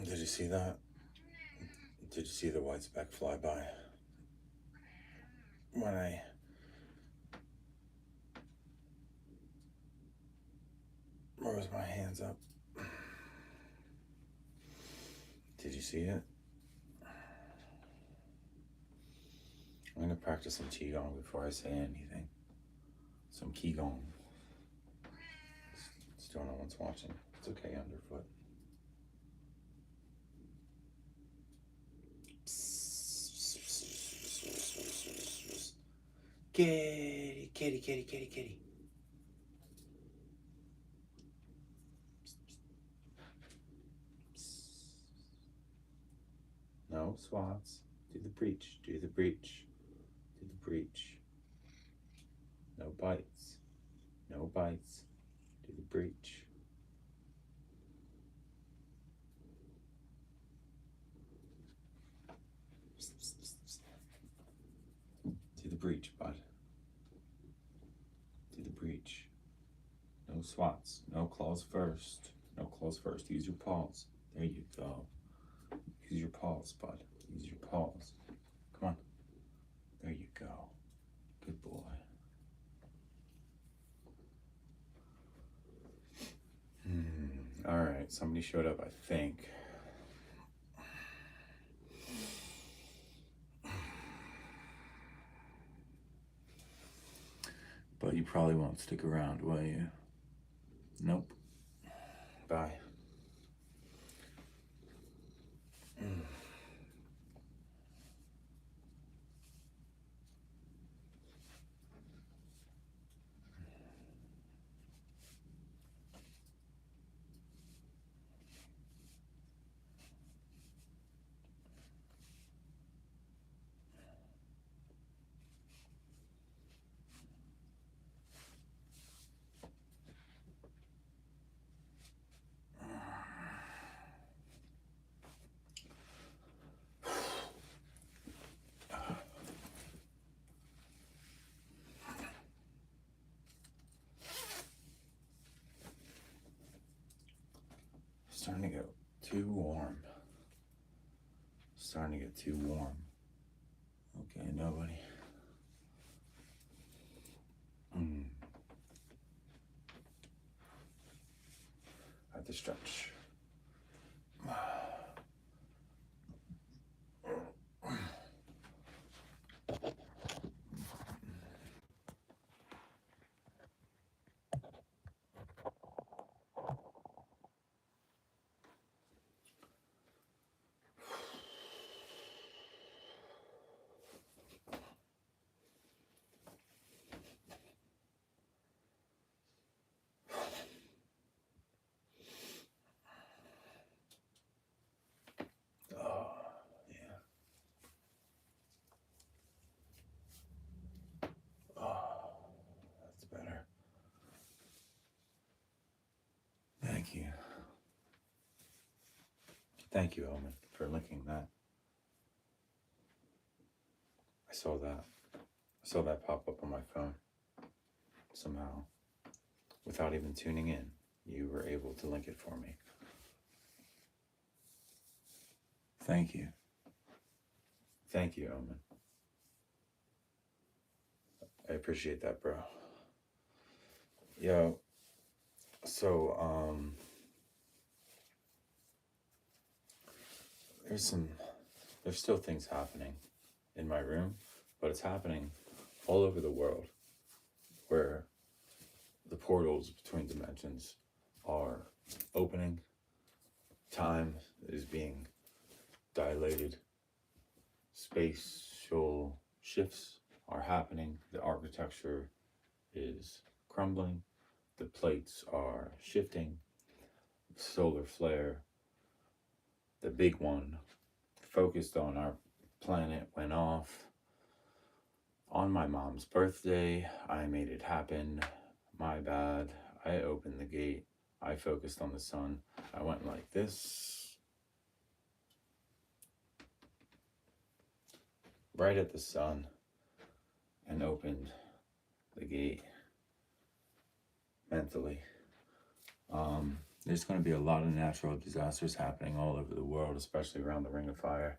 Did you see that? Did you see the white speck fly by? When I rose my hands up. Did you see it? I'm gonna practice some Qigong before I say anything. Some Qigong. Still no one's watching. It's okay, underfoot. Kitty, kitty, kitty, kitty, kitty. No swats. Do the breach. Do the breach. Do the breach. No bites. No bites. Do the breach. Do the breach, bud. Do the breach. No swats. No claws first. No claws first. Use your paws. There you go. Use your paws, bud. Use your paws. Come on. There you go. Good boy. All right. Somebody showed up, I think. But you probably won't stick around, will you? Nope. Bye. Starting to get too warm. Starting to get too warm. Okay, nobody. I have to stretch. That's better. Thank you. Thank you, Omen, for linking that. I saw that. I saw that pop up on my phone. Somehow, without even tuning in, you were able to link it for me. Thank you. Thank you, Omen. I appreciate that, bro. Yo, so, there's still things happening in my room, but it's happening all over the world where the portals between dimensions are opening, time is being dilated, spatial shifts are happening, the architecture is crumbling, the plates are shifting, solar flare, the big one focused on our planet, went off. On my mom's birthday, I made it happen. My bad. I opened the gate. I focused on the sun. I went like this. Right at the sun. And opened the gate. Mentally. There's going to be a lot of natural disasters happening all over the world, especially around the Ring of Fire.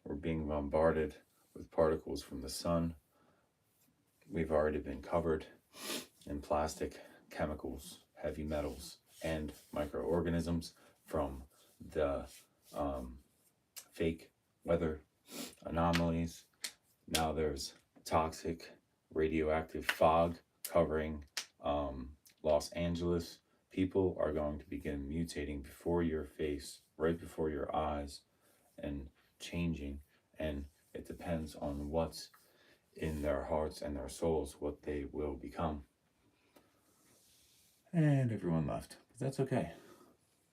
We're being bombarded with particles from the sun. We've already been covered in plastic, chemicals, heavy metals, and microorganisms from the fake weather anomalies. Now there's toxic radioactive fog covering Los Angeles. People are going to begin mutating before your face, right before your eyes, and changing. And it depends on what's in their hearts and their souls, what they will become. And everyone left. But that's okay.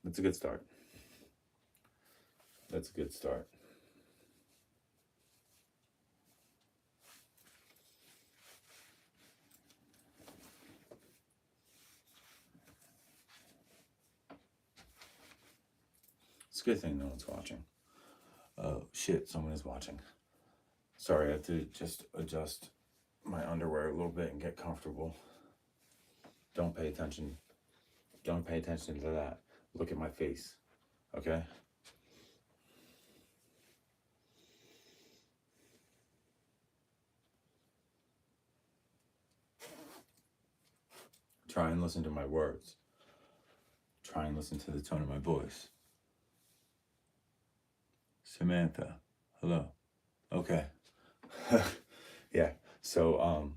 That's a good start. That's a good start. It's a good thing no one's watching. Oh shit, someone is watching. Sorry, I have to just adjust my underwear a little bit and get comfortable. Don't pay attention. Don't pay attention to that. Look at my face. Okay? Try and listen to my words. Try and listen to the tone of my voice. Samantha, hello. Okay. Yeah. So,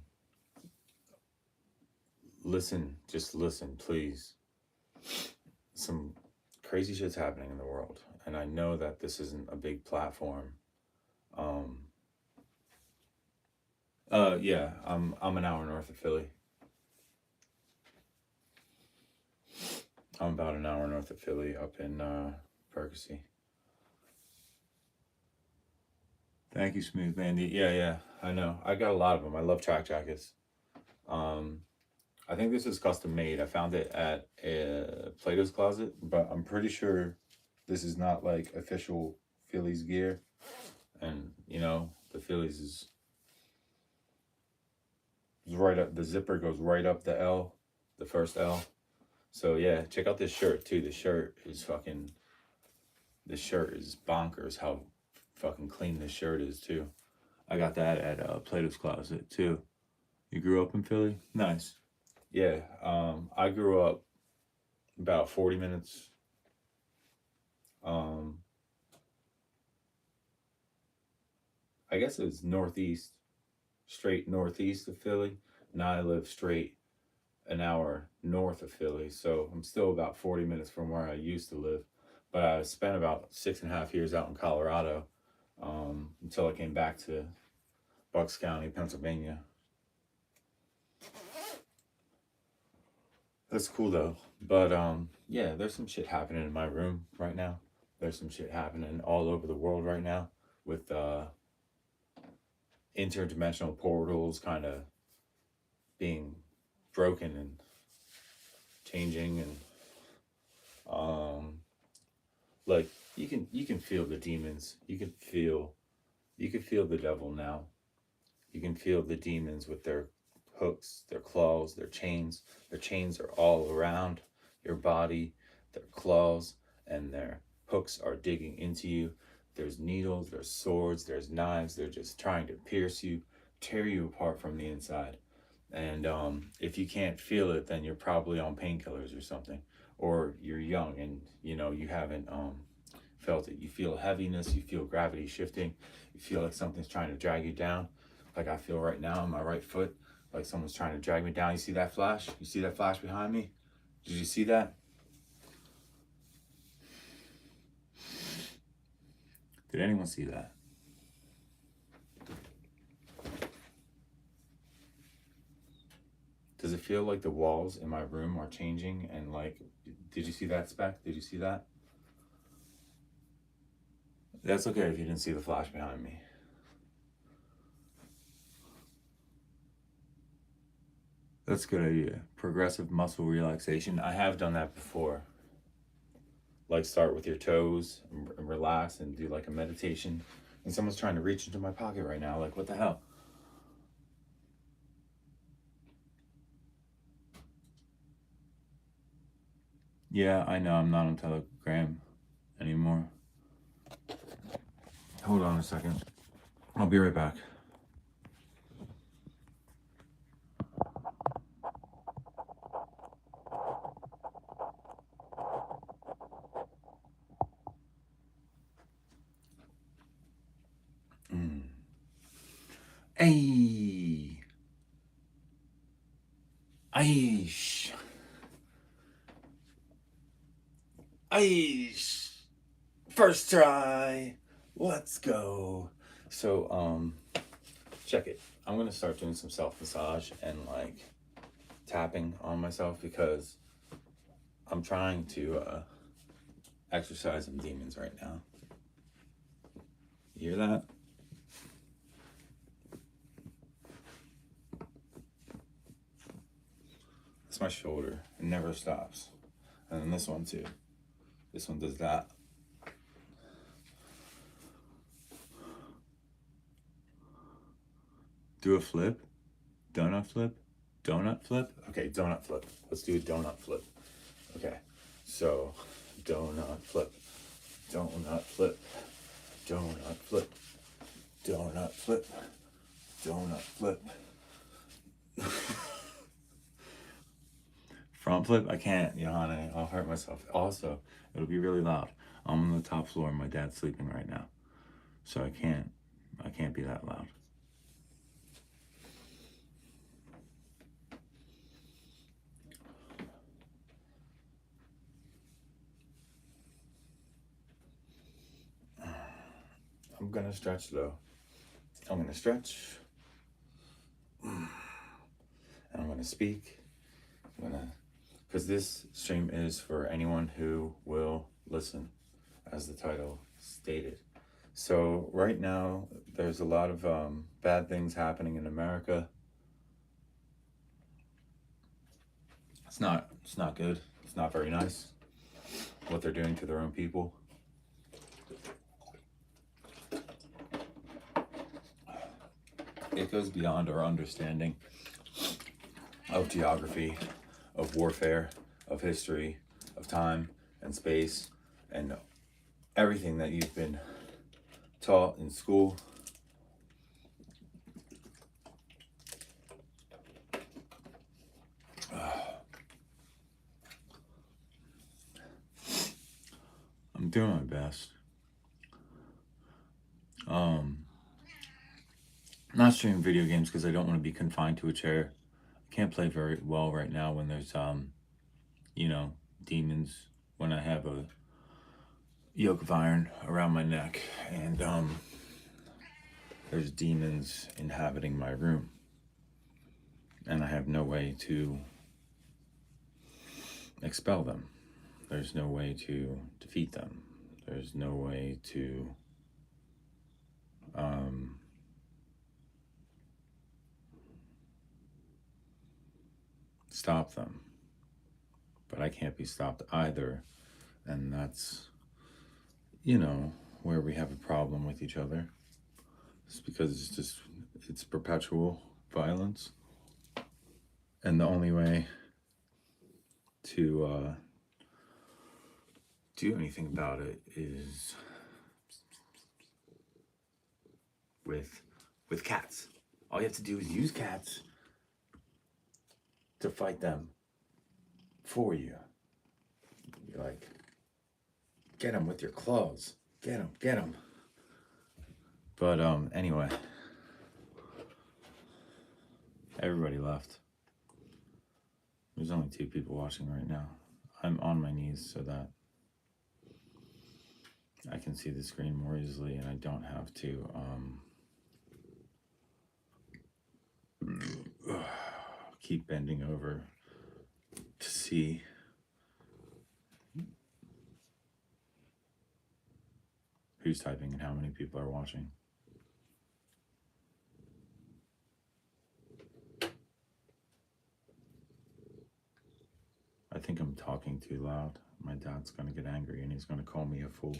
listen, just listen, please. Some crazy shit's happening in the world, and I know that this isn't a big platform. Yeah, I'm an hour north of Philly. I'm about an hour north of Philly, up in Percy. Thank you, Smooth Mandy. Yeah, I know. I got a lot of them. I love track jackets. I think this is custom made. I found it at Plato's Closet, but I'm pretty sure this is not like official Phillies gear. And you know, the Phillies is right up. The zipper goes right up the L, the first L. So yeah, check out this shirt too. The shirt is fucking. This shirt is bonkers. How fucking clean this shirt is too. I got that at Plato's Closet too. You grew up in Philly? Nice. Yeah, I grew up about 40 minutes. I guess it's northeast, straight northeast of Philly. Now I live straight an hour north of Philly, so I'm still about 40 minutes from where I used to live. But I spent about 6.5 years out in Colorado until I came back to Bucks County, Pennsylvania. That's cool though. But yeah, there's some shit happening in my room right now. There's some shit happening all over the world right now with interdimensional portals kind of being broken and changing, and like you can feel the demons. You can feel the devil now. You can feel the demons with their hooks, their claws, their chains. Their chains are all around your body. Their claws and their hooks are digging into you. There's needles, there's swords, there's knives. They're just trying to pierce you, tear you apart from the inside. And if you can't feel it, then you're probably on painkillers or something, or you're young and you know you haven't felt it. You feel heaviness, you feel gravity shifting, you feel like something's trying to drag you down, like I feel right now in my right foot, like someone's trying to drag me down. You see that flash? You see that flash behind me? Did you see that? Did anyone see that? Does it feel like the walls in my room are changing? And like, did you see that, Spec? Did you see that? That's okay if you didn't see the flash behind me. That's a good idea. Progressive muscle relaxation. I have done that before. Like start with your toes and relax and do like a meditation. And someone's trying to reach into my pocket right now. Like, what the hell? Yeah, I know I'm not on Telegram anymore. Hold on a second. I'll be right back. Hey. Aish. Aish. First try. Let's go. So, check it. I'm gonna start doing some self-massage and like tapping on myself because I'm trying to exercise some demons right now. You hear that? It's my shoulder. It never stops. And then this one too. This one does that. Do a flip. Donut flip. Donut flip. Okay, donut flip. Let's do a donut flip. Okay, so donut flip. Donut flip. Donut flip. Donut flip. Donut flip. Front flip? I can't, Johanna. I'll hurt myself. Also, it'll be really loud. I'm on the top floor and my dad's sleeping right now. So I can't be that loud. I'm gonna stretch though. I'm gonna stretch. And I'm gonna speak. Because this stream is for anyone who will listen, as the title stated. So right now, there's a lot of bad things happening in America. It's not good. It's not very nice what they're doing to their own people. It goes beyond our understanding of geography, of warfare, of history, of time and space, and everything that you've been taught in school. I'm doing my best. Not streaming video games because I don't want to be confined to a chair. I can't play very well right now when there's demons, when I have a yoke of iron around my neck and there's demons inhabiting my room and I have no way to expel them. There's no way to defeat them. There's no way to stop them. But I can't be stopped either. And that's, where we have a problem with each other. It's because it's perpetual violence. And the only way to do anything about it is with cats. All you have to do is use cats to fight them for you. You're like, get them with your claws. Get them. But anyway, everybody left. There's only 2 people watching right now. I'm on my knees so that I can see the screen more easily and I don't have to keep bending over to see who's typing and how many people are watching. I think I'm talking too loud. My dad's gonna get angry and he's gonna call me a fool.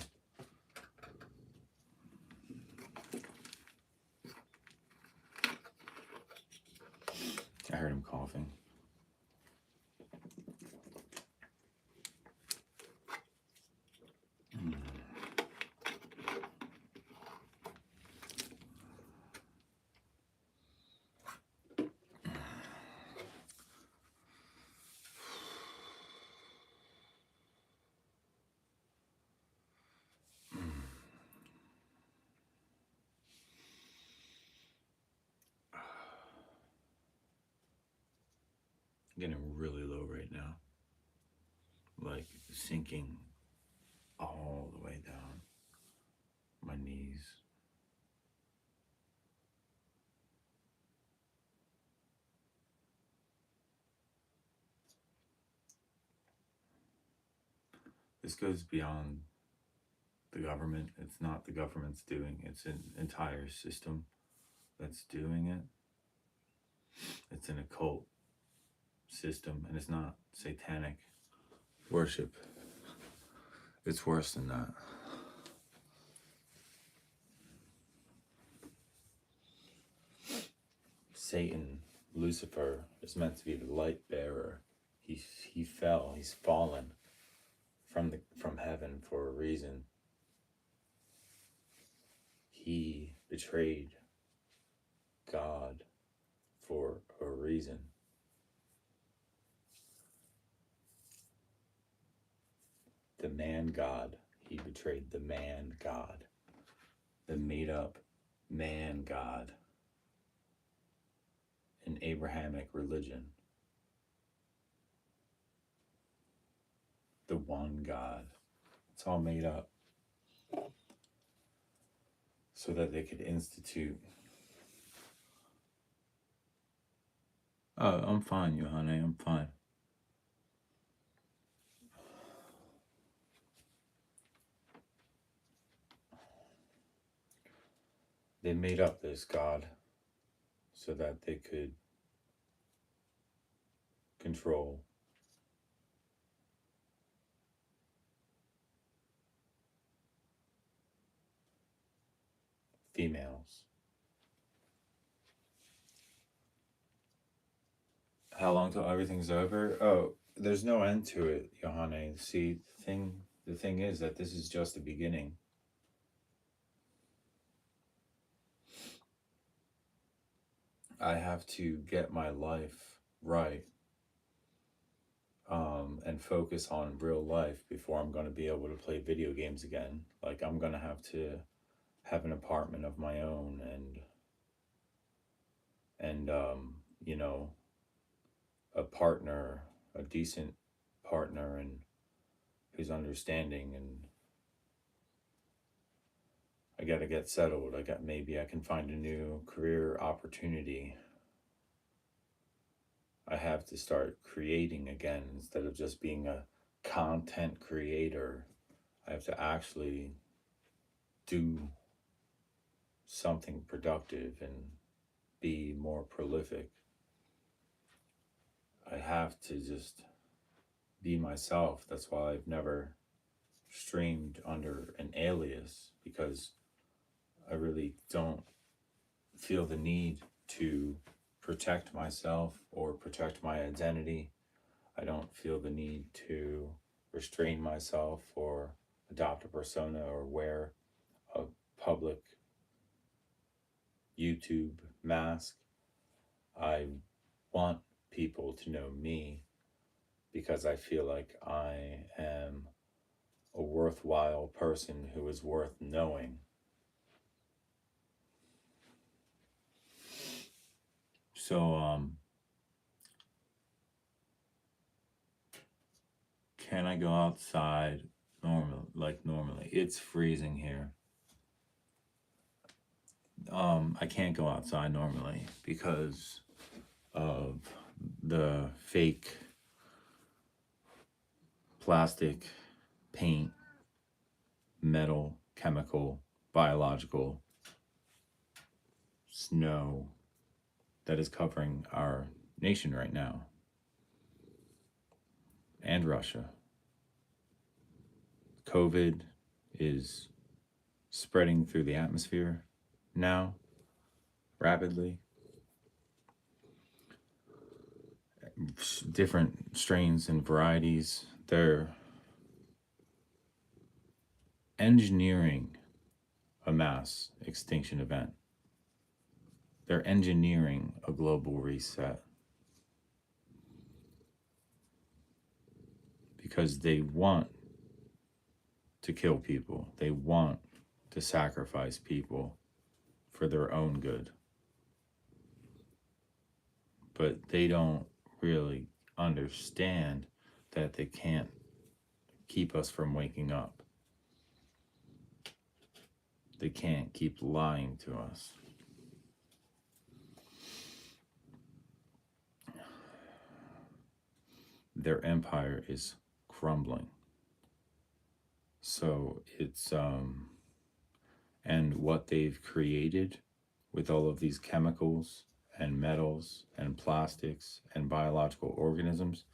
I heard him coughing. getting really low right now, like sinking all the way down my knees. This goes beyond the government. It's not the government's doing, it's an entire system that's doing it. It's an occult system, and it's not satanic worship. It's worse than that. Satan, Lucifer, is meant to be the light bearer. He fell. He's fallen from heaven for a reason. He betrayed God for a reason. The man God. He betrayed the man God. The made up man God. An Abrahamic religion. The one God. It's all made up so that they could institute. Oh, I'm fine, Johanna, I'm fine. They made up this God so that they could control females. How long till everything's over? Oh, there's no end to it, Johanna. See, the thing is that this is just the beginning. I have to get my life right and focus on real life before I'm going to be able to play video games again. Like, I'm going to have an apartment of my own and you know, a partner, a decent partner, and who's understanding, and I got to get settled. Maybe I can find a new career opportunity. I have to start creating again instead of just being a content creator. I have to actually do something productive and be more prolific. I have to just be myself. That's why I've never streamed under an alias, because I really don't feel the need to protect myself or protect my identity. I don't feel the need to restrain myself or adopt a persona or wear a public YouTube mask. I want people to know me because I feel like I am a worthwhile person who is worth knowing. So, can I go outside normally? It's freezing here. I can't go outside normally because of the fake plastic, paint, metal, chemical, biological snow that is covering our nation right now, and Russia. COVID is spreading through the atmosphere now rapidly. Different strains and varieties. They're engineering a mass extinction event. They're engineering a global reset because they want to kill people. They want to sacrifice people for their own good. But they don't really understand that they can't keep us from waking up. They can't keep lying to us. Their empire is crumbling. So it's and what they've created with all of these chemicals and metals and plastics and biological organisms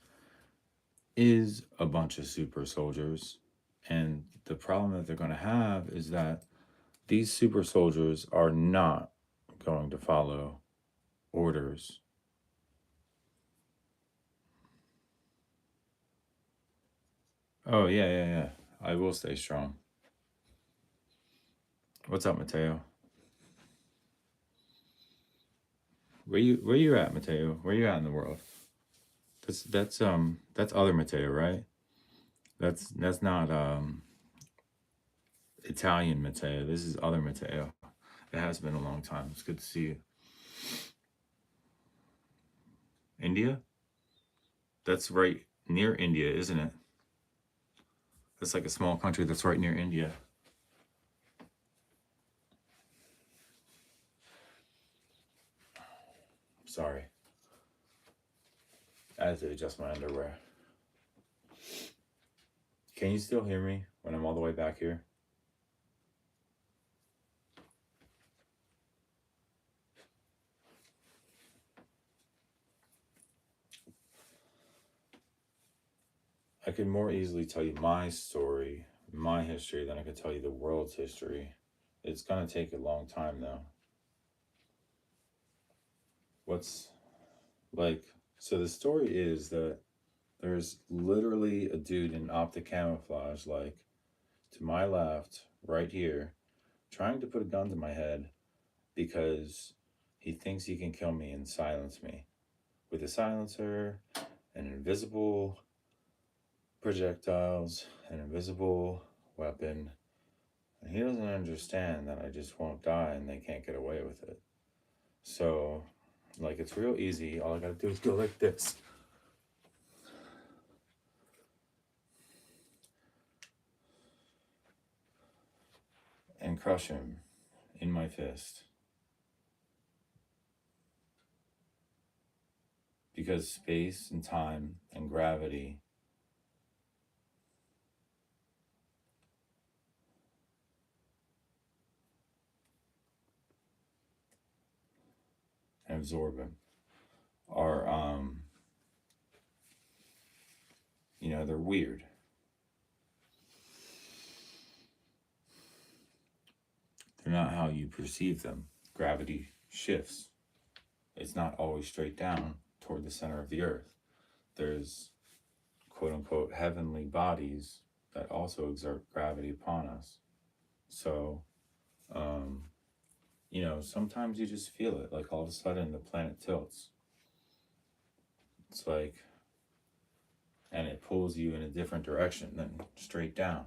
is a bunch of super soldiers. And the problem that they're going to have is that these super soldiers are not going to follow orders. Oh, yeah, yeah, yeah. I will stay strong. What's up, Mateo? Where you at, Mateo? Where you at in the world? That's other Mateo, right? That's not Italian Mateo. This is other Mateo. It has been a long time. It's good to see you. India? That's right near India, isn't it? That's like a small country that's right near India. Sorry. I had to adjust my underwear. Can you still hear me when I'm all the way back here? I could more easily tell you my story, my history, than I could tell you the world's history. It's gonna take a long time though. What's like, so the story is that there's literally a dude in optic camouflage, like to my left, right here, trying to put a gun to my head because he thinks he can kill me and silence me with a silencer and invisible projectiles, an invisible weapon. And he doesn't understand that I just won't die and they can't get away with it. So, like, it's real easy. All I gotta do is go like this. And crush him in my fist. Because space and time and gravity and absorb him are, they're weird. They're not how you perceive them. Gravity shifts. It's not always straight down toward the center of the earth. There's quote unquote heavenly bodies that also exert gravity upon us. So, sometimes you just feel it. Like all of a sudden the planet tilts. It's like, and it pulls you in a different direction than straight down.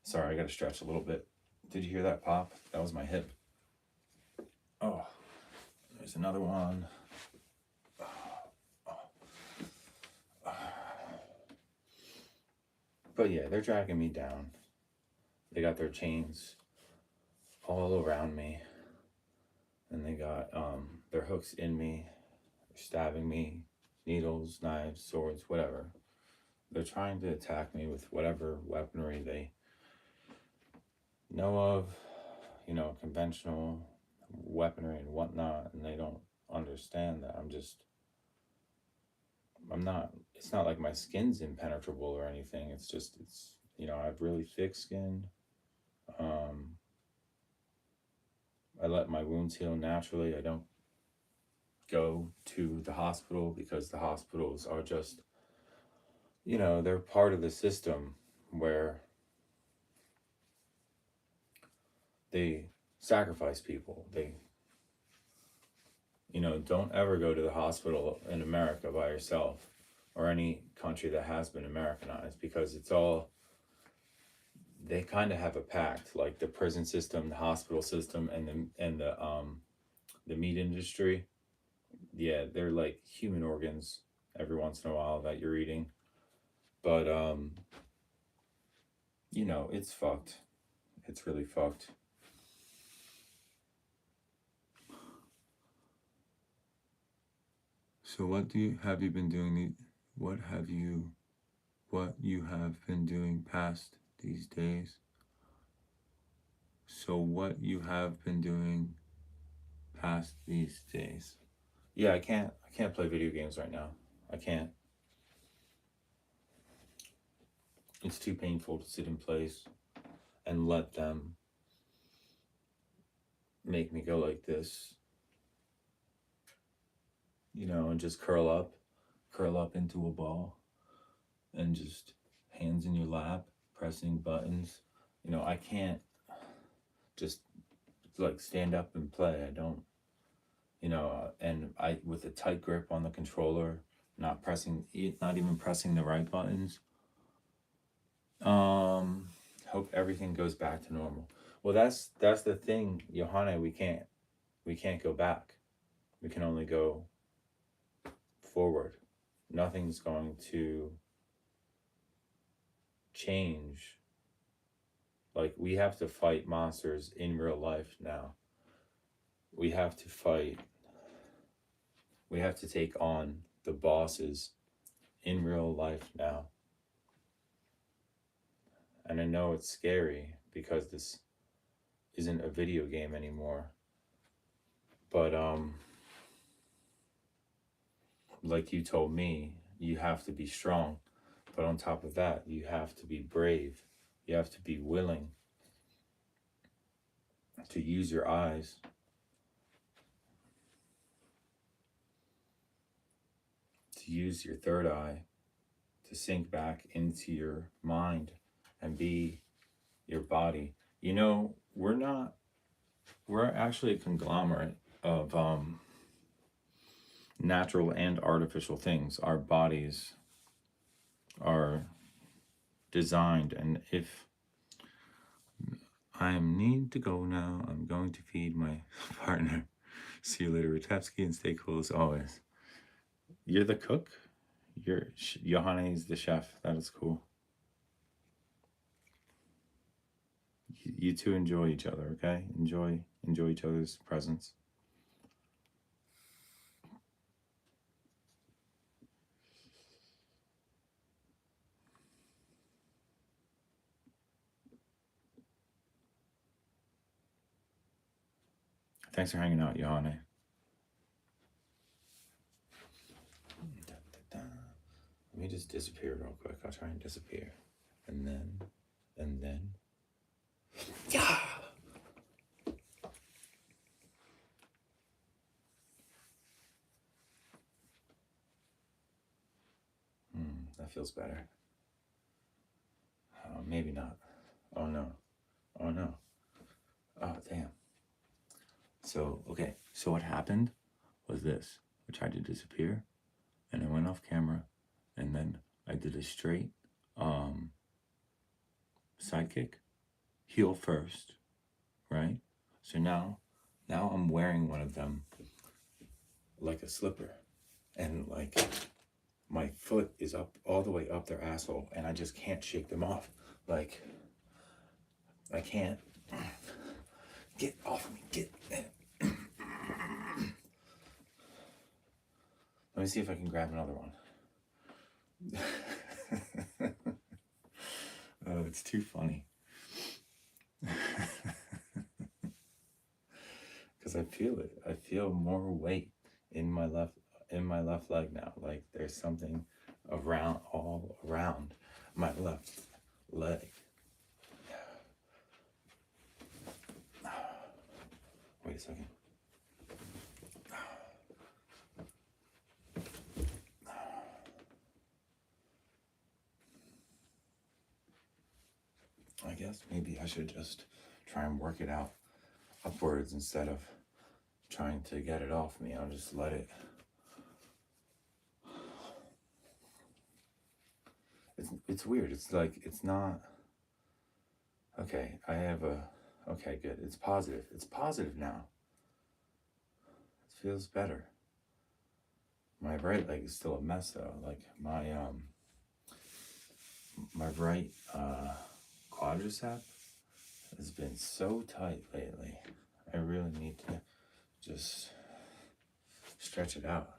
Sorry, I got to stretch a little bit. Did you hear that pop? That was my hip. Oh, there's another one. But yeah, they're dragging me down. They got their chains all around me. And they got their hooks in me. They're stabbing me. Needles, knives, swords, whatever. They're trying to attack me with whatever weaponry they know of, conventional weaponry and whatnot, and they don't understand that it's not like my skin's impenetrable or anything. I have really thick skin. I let my wounds heal naturally. I don't go to the hospital because the hospitals are just, they're part of the system where they sacrifice people. Don't ever go to the hospital in America by yourself or any country that has been Americanized, because they kind of have a pact, like the prison system, the hospital system, and the meat industry. Yeah, they're like human organs every once in a while that you're eating. But you know, it's fucked. It's really fucked. So what have you been doing? What you have been doing past these days? So what you have been doing past these days? Yeah, I can't play video games right now. I can't. It's too painful to sit in place and let them make me go like this, you know, and just curl up into a ball and just hands in your lap, pressing buttons. You know, I can't just like stand up and play. I don't, you know, and I, with a tight grip on the controller, not even pressing the right buttons. Hope everything goes back to normal. Well, that's the thing, Johanna. We can't go back. We can only go forward. Nothing's going to change. Like, we have to fight monsters in real life now. We have to fight. We have to take on the bosses in real life now. And I know it's scary because this isn't a video game anymore. But like you told me, you have to be strong. But on top of that, you have to be brave. You have to be willing to use your eyes, to use your third eye, to sink back into your mind and be your body. You know, we're actually a conglomerate of natural and artificial things. Our bodies are designed, and if I need to go now, I'm going to feed my partner. See you later, Rutevsky, and stay cool as always. You're the cook? Johanna is the chef. That is cool. You two enjoy each other, okay? Enjoy each other's presence. Thanks for hanging out, Johanna. Let me just disappear real quick. I'll try and disappear. And then. Yeah! That feels better. Maybe not. Oh no. Oh no. Oh, damn. So, okay. So what happened was this. I tried to disappear, and I went off camera, and then I did a straight side kick, heel first, right? So now I'm wearing one of them like a slipper, and like my foot is up all the way up their asshole, and I just can't shake them off. Like, I can't. Get off of me. Get. Let me see if I can grab another one. Oh, it's too funny. Because I feel it. I feel more weight in my left leg now. Like there's something all around my left leg. Wait a second. I guess maybe I should just try and work it out upwards instead of trying to get it off me. I'll just let it. It's weird. It's like, it's not. Okay, okay, good. It's positive. It's positive now. It feels better. My right leg is still a mess though. Like my right quadricep has been so tight lately. I really need to just stretch it out.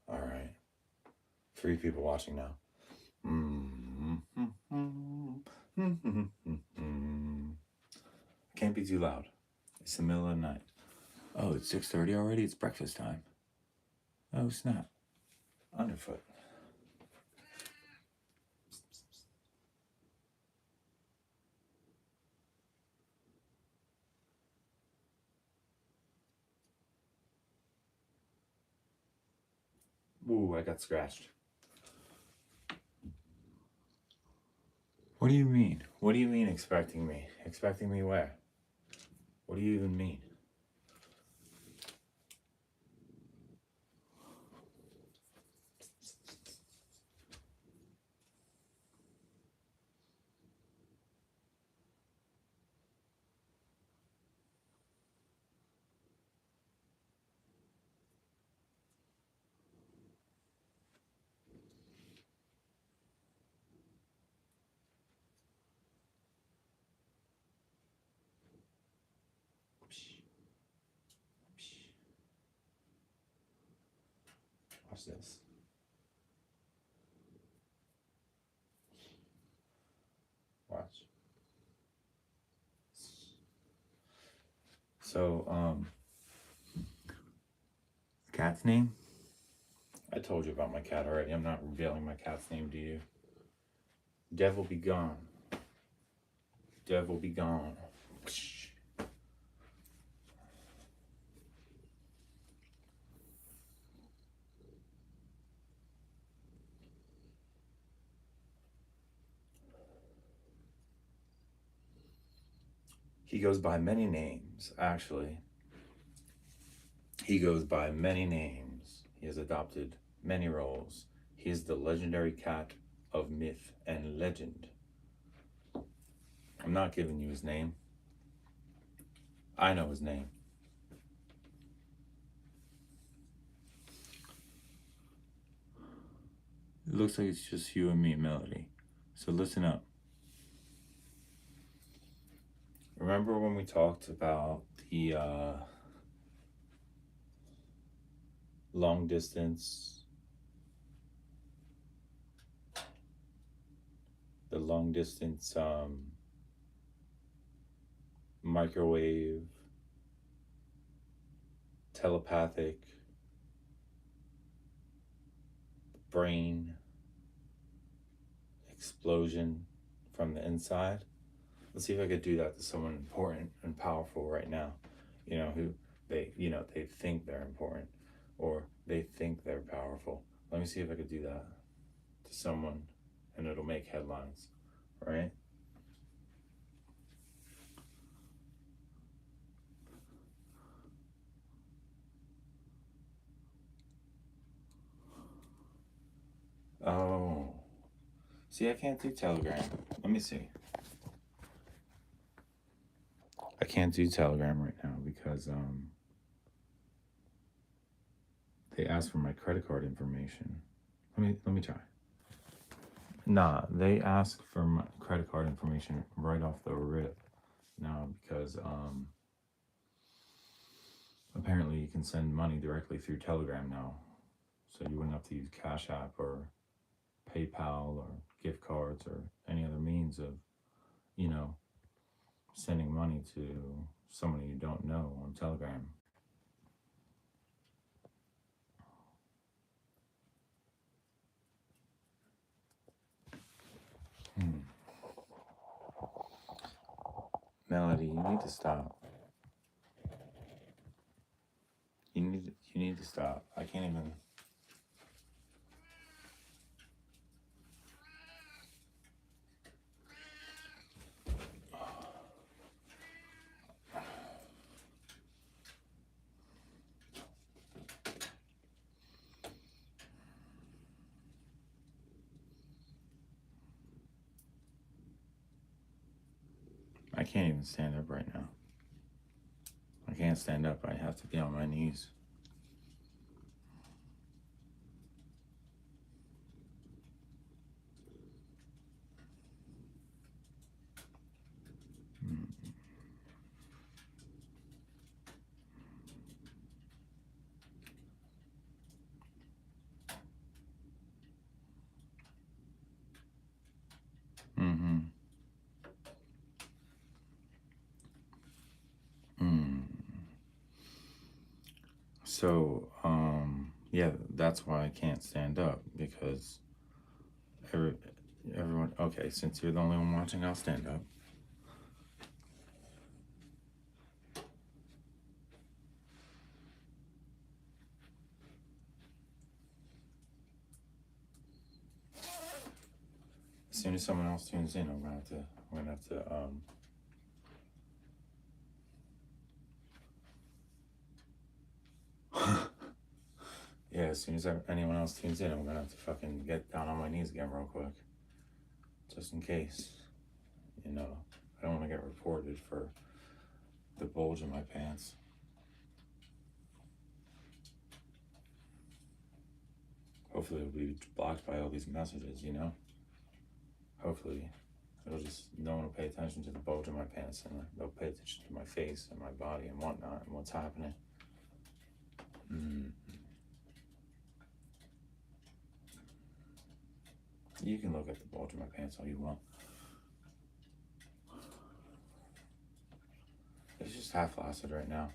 All right. 3 people watching now. Can't be too loud. It's the middle of the night. Oh, it's 6:30 already? It's breakfast time. Oh, snap. Underfoot. Ooh, I got scratched. What do you mean? What do you mean expecting me? Expecting me where? What do you even mean? Watch this. Watch. So, cat's name? I told you about my cat already. I'm not revealing my cat's name to you. Devil be gone. Devil be gone. He goes by many names, actually. He goes by many names. He has adopted many roles. He is the legendary cat of myth and legend. I'm not giving you his name. I know his name. It looks like it's just you and me, Melody. So listen up. Remember when we talked about the long distance, microwave, telepathic, brain explosion from the inside? Let's see if I could do that to someone important and powerful right now. Who they think they're important or they think they're powerful. Let me see if I could do that to someone and it'll make headlines, right? Oh. See, I can't do Telegram. Let me see. I can't do Telegram right now because they asked for my credit card information. Let me try. Nah, they ask for my credit card information right off the rip now because apparently you can send money directly through Telegram now. So you wouldn't have to use Cash App or PayPal or gift cards or any other means of, sending money to someone you don't know on Telegram. Melody, you need to stop. You need to stop. I can't even. I can't even stand up right now. I can't stand up. I have to be on my knees. Mm-hmm. Mm. So, yeah, that's why I can't stand up, because everyone, okay, since you're the only one watching, I'll stand up. As soon as someone else tunes in, I'm gonna have to, yeah, as soon as anyone else tunes in, I'm gonna have to fucking get down on my knees again real quick. Just in case. You know, I don't want to get reported for the bulge in my pants. Hopefully it'll be blocked by all these messages, you know? Hopefully it'll just, no one will pay attention to the bulge in my pants, and they'll pay attention to my face and my body and whatnot and what's happening. You can look at the bulge in my pants all you want. It's just half flaccid right now.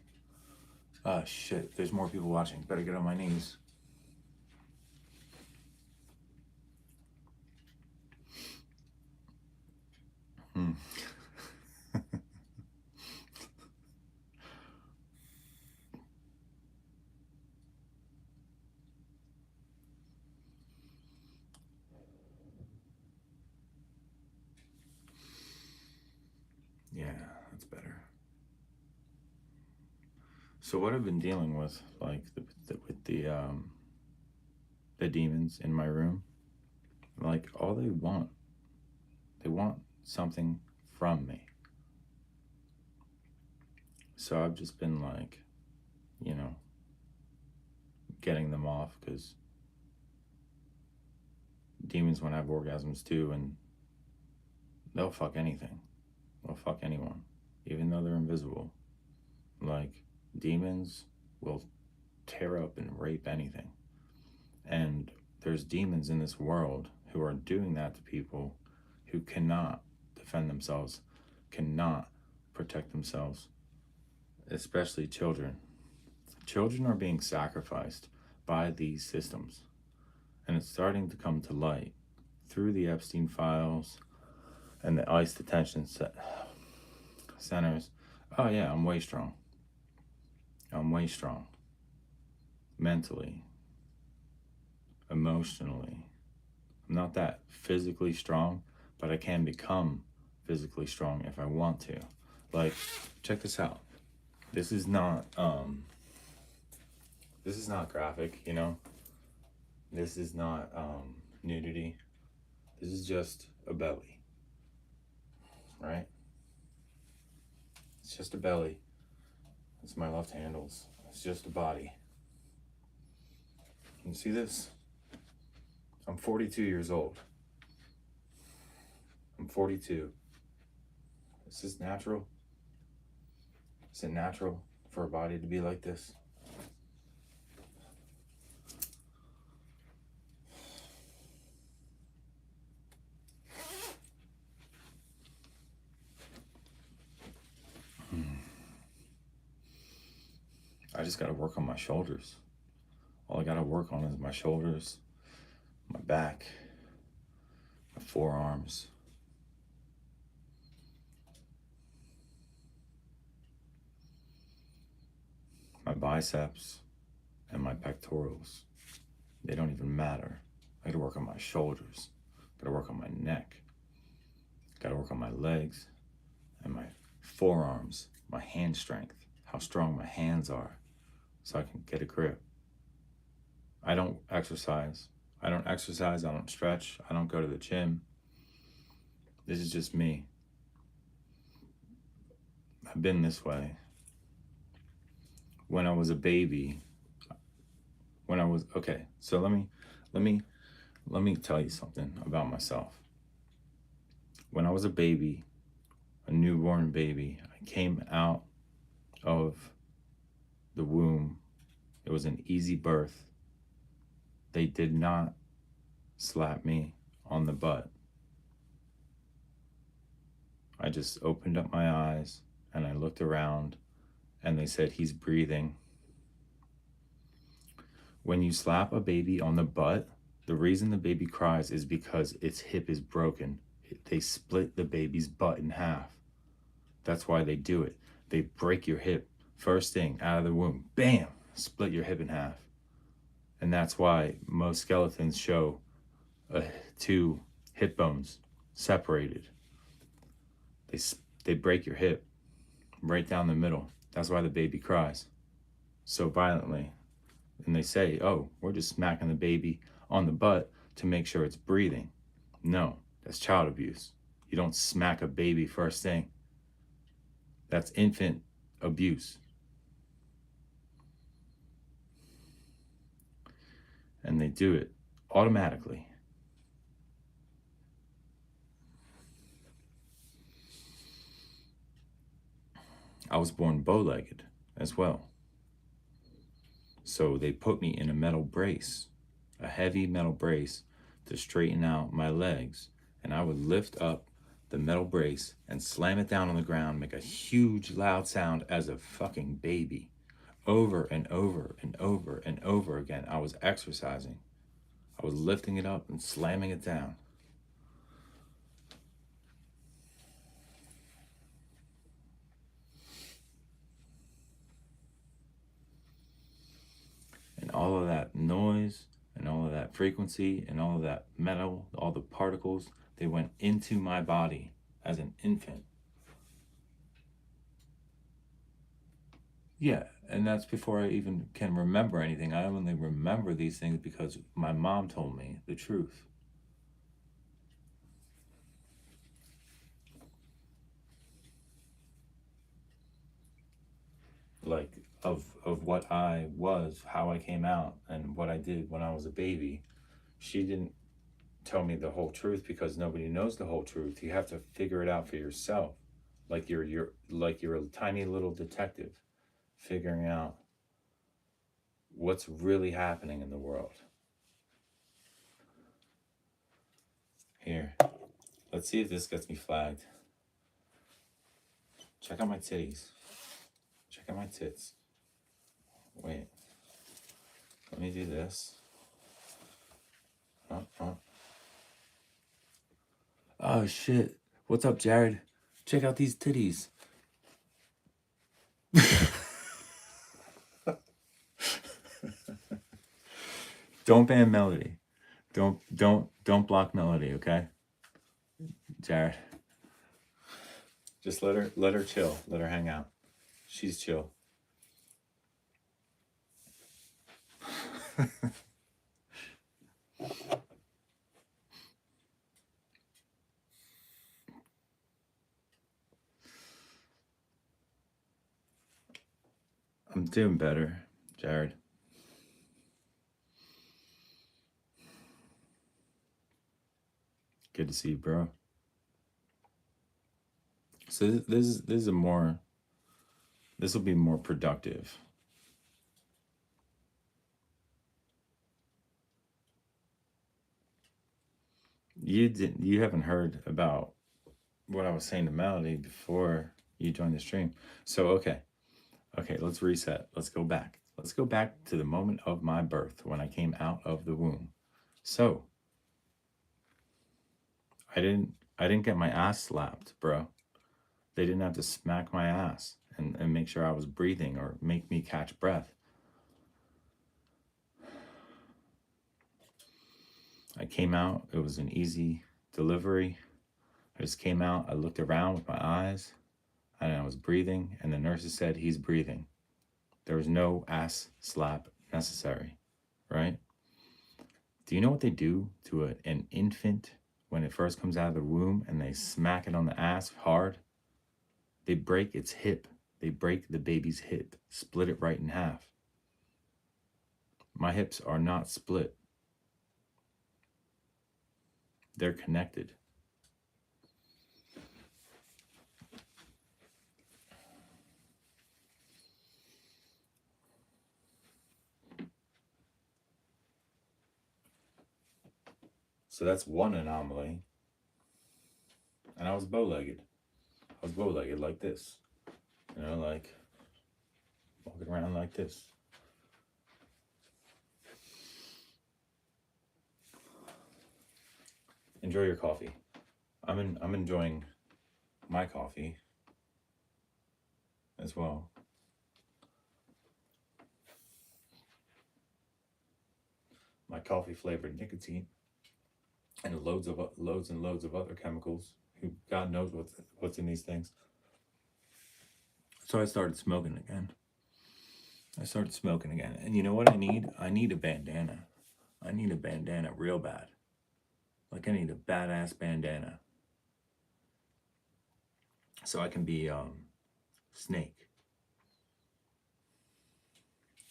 Oh shit, there's more people watching. Better get on my knees. Yeah, that's better. So what I've been dealing with, like with the demons in my room, like all they want something from me. So I've just been like, you know, getting them off, because demons want to have orgasms too, and they'll fuck anything. They'll fuck anyone, even though they're invisible. Like, demons will tear up and rape anything. And there's demons in this world who are doing that to people who cannot defend themselves, cannot protect themselves, especially children. Children are being sacrificed by these systems. And it's starting to come to light through the Epstein files and the ICE detention centers. Oh yeah, I'm way strong. I'm way strong. Mentally, emotionally. I'm not that physically strong, but I can become physically strong if I want to. Like, check this out. This is not graphic, you know? This is not nudity. This is just a belly. Right? It's just a belly. It's my left handles. It's just a body. Can you see this? I'm 42 years old. I'm 42. Is this natural? Is it natural for a body to be like this? I just gotta work on my shoulders. All I gotta work on is my shoulders, my back, my forearms. My biceps and my pectorals. They don't even matter. I gotta work on my shoulders. Gotta work on my neck. Gotta work on my legs and my forearms, my hand strength, how strong my hands are, so I can get a grip. I don't exercise. I don't stretch, I don't go to the gym. This is just me. I've been this way. When I was a baby, okay, so let me tell you something about myself. When I was a baby, a newborn baby, I came out of the womb. It was an easy birth. They did not slap me on the butt. I just opened up my eyes and I looked around and they said, he's breathing. When you slap a baby on the butt, the reason the baby cries is because its hip is broken. They split the baby's butt in half. That's why they do it. They break your hip first thing out of the womb. Bam! Split your hip in half. And that's why most skeletons show two hip bones separated. They break your hip right down the middle. That's why the baby cries so violently. And they say, oh, we're just smacking the baby on the butt to make sure it's breathing. No, that's child abuse. You don't smack a baby first thing. That's infant abuse. And they do it automatically. I was born bow-legged as well. So they put me in a metal brace, a heavy metal brace, to straighten out my legs. And I would lift up the metal brace and slam it down on the ground, make a huge loud sound as a fucking baby. Over and over and over and over again. I was exercising. I was lifting it up and slamming it down. And all of that noise and all of that frequency and all of that metal, all the particles, they went into my body as an infant. Yeah, and that's before I even can remember anything. I only remember these things because my mom told me the truth. Like, of what I was, how I came out, and what I did when I was a baby. She didn't tell me the whole truth because nobody knows the whole truth. You have to figure it out for yourself. Like you're a tiny little detective figuring out what's really happening in the world. Here, let's see if this gets me flagged. Check out my titties. Check out my tits. Wait. Let me do this. Oh shit. What's up, Jared? Check out these titties. Don't ban Melody. Don't block Melody, okay? Jared. Just let her chill. Let her hang out. She's chill. I'm doing better, Jared. Good to see you, bro. So this is this will be more productive. You haven't heard about what I was saying to Melody before you joined the stream. So okay, let's reset. Let's go back. Let's go back to the moment of my birth when I came out of the womb. So I didn't get my ass slapped, bro. They didn't have to smack my ass and make sure I was breathing or make me catch breath. I came out, it was an easy delivery. I just came out, I looked around with my eyes, and I was breathing, and the nurses said, he's breathing. There was no ass slap necessary, right? Do you know what they do to an infant when it first comes out of the womb and they smack it on the ass hard? They break its hip. They break the baby's hip, split it right in half. My hips are not split. They're connected. So that's one anomaly. And I was bow-legged. I was bow-legged like this. You know, like walking around like this. Enjoy your coffee. I'm enjoying my coffee as well. My coffee flavored nicotine and loads and loads of other chemicals. Who God knows what's in these things. So I started smoking again. And you know what I need? I need a bandana. I need a bandana real bad. Like I need a badass bandana. So I can be Snake.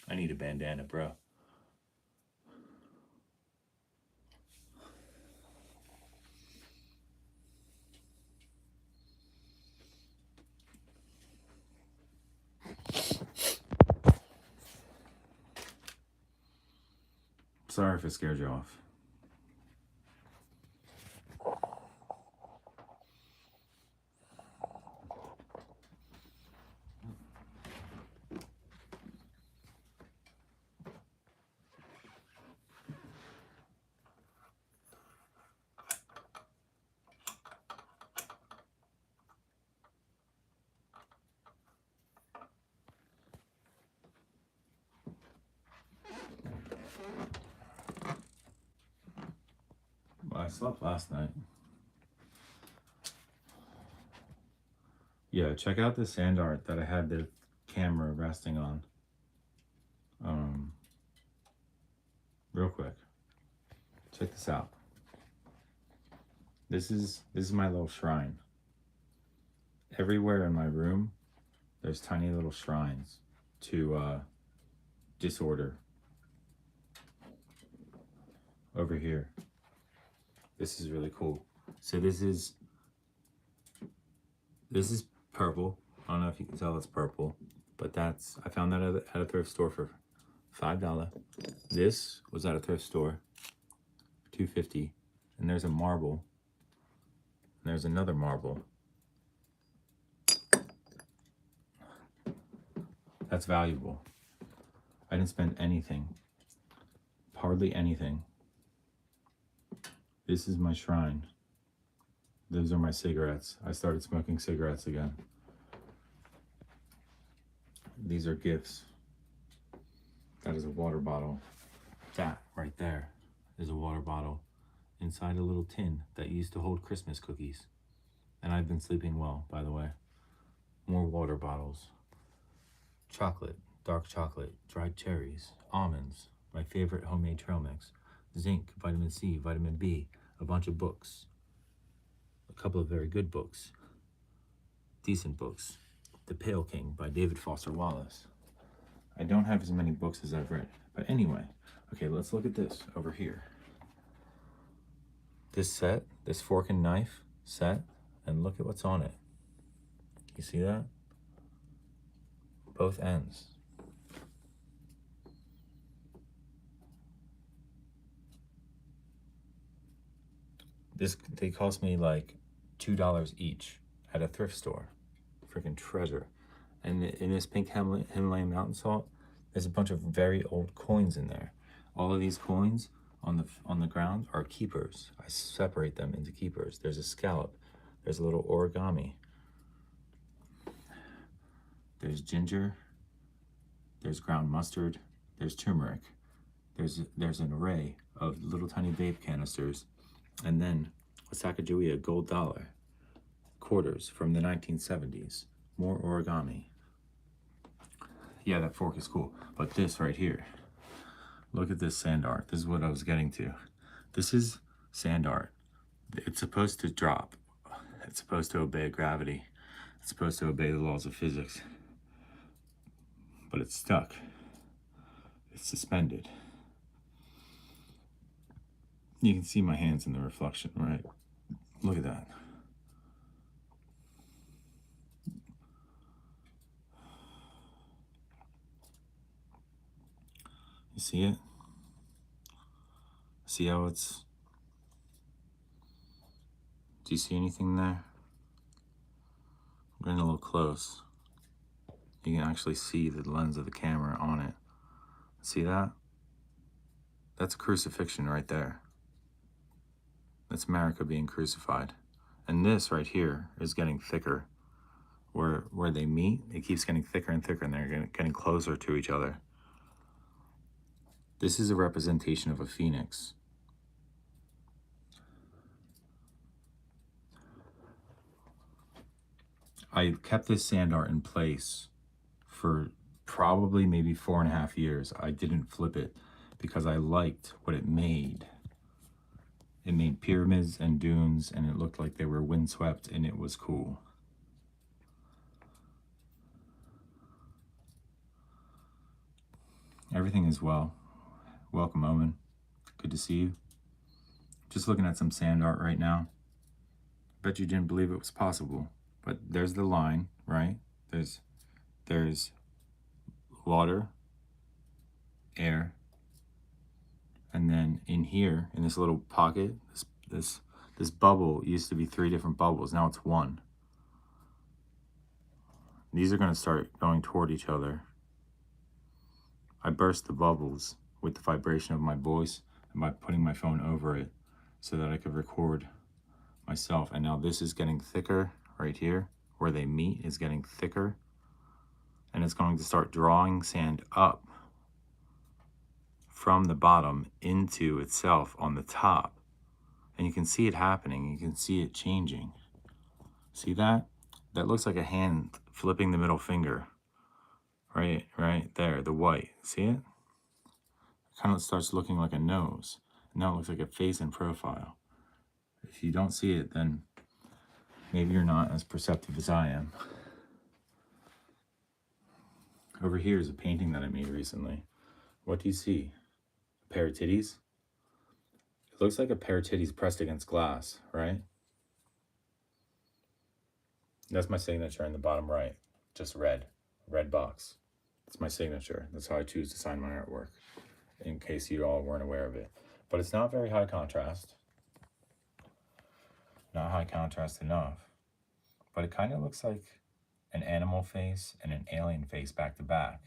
I need a bandana, bro. Sorry if it scared you off. Well, I slept last night. Yeah, check out the sand art that I had the camera resting on. Real quick. Check this out. This is my little shrine. Everywhere in my room, there's tiny little shrines to disorder. Over here. This is really cool. So this is purple. I don't know if you can tell it's purple, but I found that at a thrift store for $5. This was at a thrift store, $2.50. And there's a marble. And there's another marble. That's valuable. I didn't spend anything. Hardly anything. This is my shrine. Those are my cigarettes. I started smoking cigarettes again. These are gifts. That is a water bottle. That right there is a water bottle inside a little tin that used to hold Christmas cookies. And I've been sleeping well, by the way. More water bottles. Chocolate, dark chocolate, dried cherries, almonds, my favorite homemade trail mix, zinc, vitamin C, vitamin B, a bunch of books. A couple of very good books. Decent books. The Pale King by David Foster Wallace. I don't have as many books as I've read. But anyway, okay, let's look at this over here. This set, this fork and knife set, and look at what's on it. You see that? Both ends. They cost me like $2 each at a thrift store. Freaking treasure. And in this pink Himalayan mountain salt, there's a bunch of very old coins in there. All of these coins on the ground are keepers. I separate them into keepers. There's a scallop. There's a little origami. There's ginger. There's ground mustard. There's turmeric. There's an array of little tiny vape canisters. And then a Sacagawea gold dollar. Quarters from the 1970s. More origami. Yeah, that fork is cool. But this right here. Look at this sand art. This is what I was getting to. This is sand art. It's supposed to drop. It's supposed to obey gravity. It's supposed to obey the laws of physics, but it's stuck. It's suspended. You can see my hands in the reflection, right? Look at that. You see it? See how it's... Do you see anything there? I'm getting a little close. You can actually see the lens of the camera on it. See that? That's a crucifixion right there. That's America being crucified. And this right here is getting thicker. Where they meet, it keeps getting thicker and thicker, and they're getting closer to each other. This is a representation of a phoenix. I kept this sand art in place for probably maybe 4.5 years. I didn't flip it because I liked what it made. It made pyramids and dunes, and it looked like they were windswept, and it was cool. Everything is well. Welcome, Omen. Good to see you. Just looking at some sand art right now. Bet you didn't believe it was possible. But there's the line, right? There's water, air, and then in here, in this little pocket, this bubble used to be 3 different bubbles. Now it's 1. These are going to start going toward each other. I burst the bubbles with the vibration of my voice and by putting my phone over it so that I could record myself. And now this is getting thicker right here. Where they meet is getting thicker. And it's going to start drawing sand up from the bottom into itself on the top. And you can see it happening. You can see it changing. See that? That looks like a hand flipping the middle finger. Right there, the white. See it? It kind of starts looking like a nose. Now it looks like a face in profile. If you don't see it, then maybe you're not as perceptive as I am. Over here is a painting that I made recently. What do you see? A pair of titties? It looks like a pair of titties pressed against glass, right? That's my signature in the bottom right. Just red box. It's my signature. That's how I choose to sign my artwork, in case you all weren't aware of it. But it's not very high contrast. Not high contrast enough. But it kind of looks like an animal face and an alien face back to back.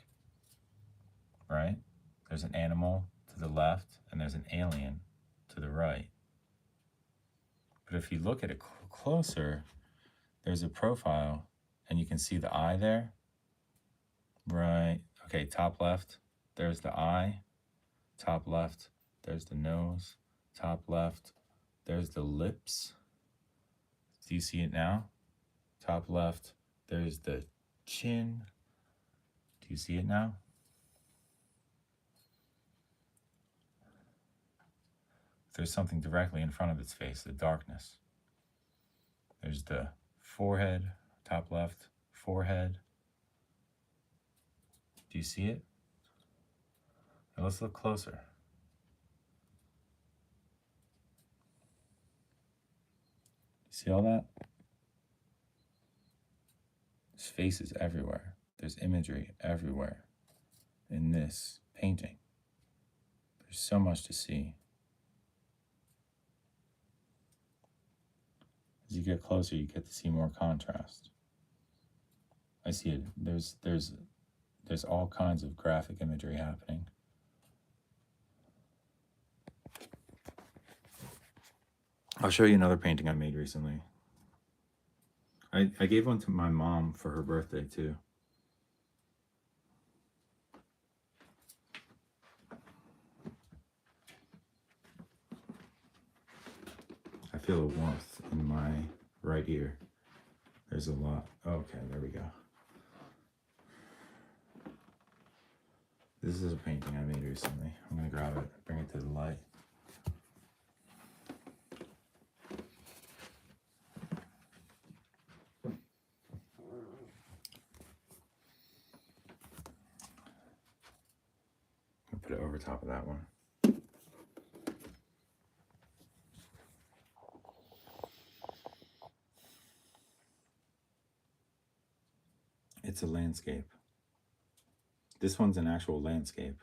Right? There's an animal to the left and there's an alien to the right. But if you look at it closer, there's a profile and you can see the eye there. Right. Okay, top left, there's the eye. Top left, there's the nose. Top left, there's the lips. Do you see it now? Top left, there's the chin. Do you see it now? There's something directly in front of its face, the darkness. There's the forehead, top left, forehead. Do you see it? Now let's look closer. See all that? There's faces everywhere. There's imagery everywhere in this painting. There's so much to see. As you get closer, you get to see more contrast. I see it. There's all kinds of graphic imagery happening. I'll show you another painting I made recently. I gave one to my mom for her birthday too. I feel a warmth in my right ear. There's a lot. Okay, there we go. This is a painting I made recently. I'm gonna grab it, bring it to the light. over top of that one. It's a landscape. This one's an actual landscape.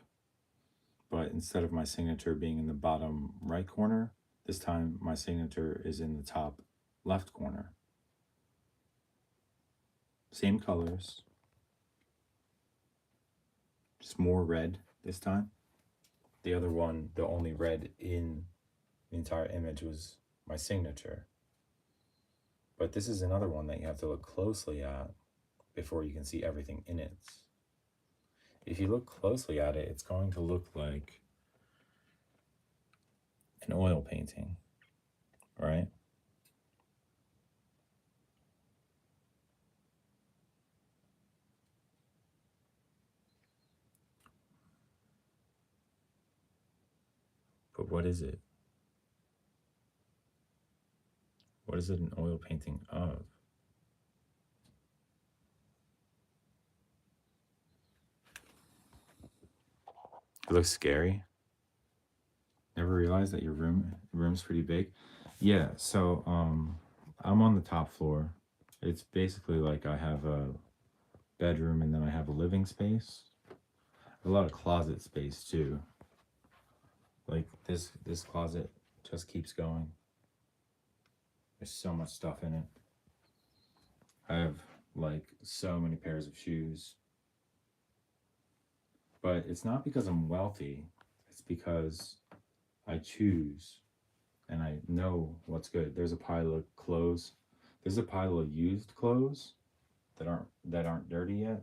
But instead of my signature being in the bottom right corner, this time my signature is in the top left corner. Same colors, just more red this time. The other one, the only red in the entire image was my signature. But this is another one that you have to look closely at before you can see everything in it. If you look closely at it, it's going to look like an oil painting, right? But what is it? What is it an oil painting of? It looks scary. Never realized that your room's pretty big. Yeah, so I'm on the top floor. It's basically like I have a bedroom and then I have a living space. A lot of closet space too. Like this closet just keeps going. There's so much stuff in it. I have like so many pairs of shoes. But it's not because I'm wealthy. It's because I choose and I know what's good. There's a pile of clothes. There's a pile of used clothes that aren't dirty yet.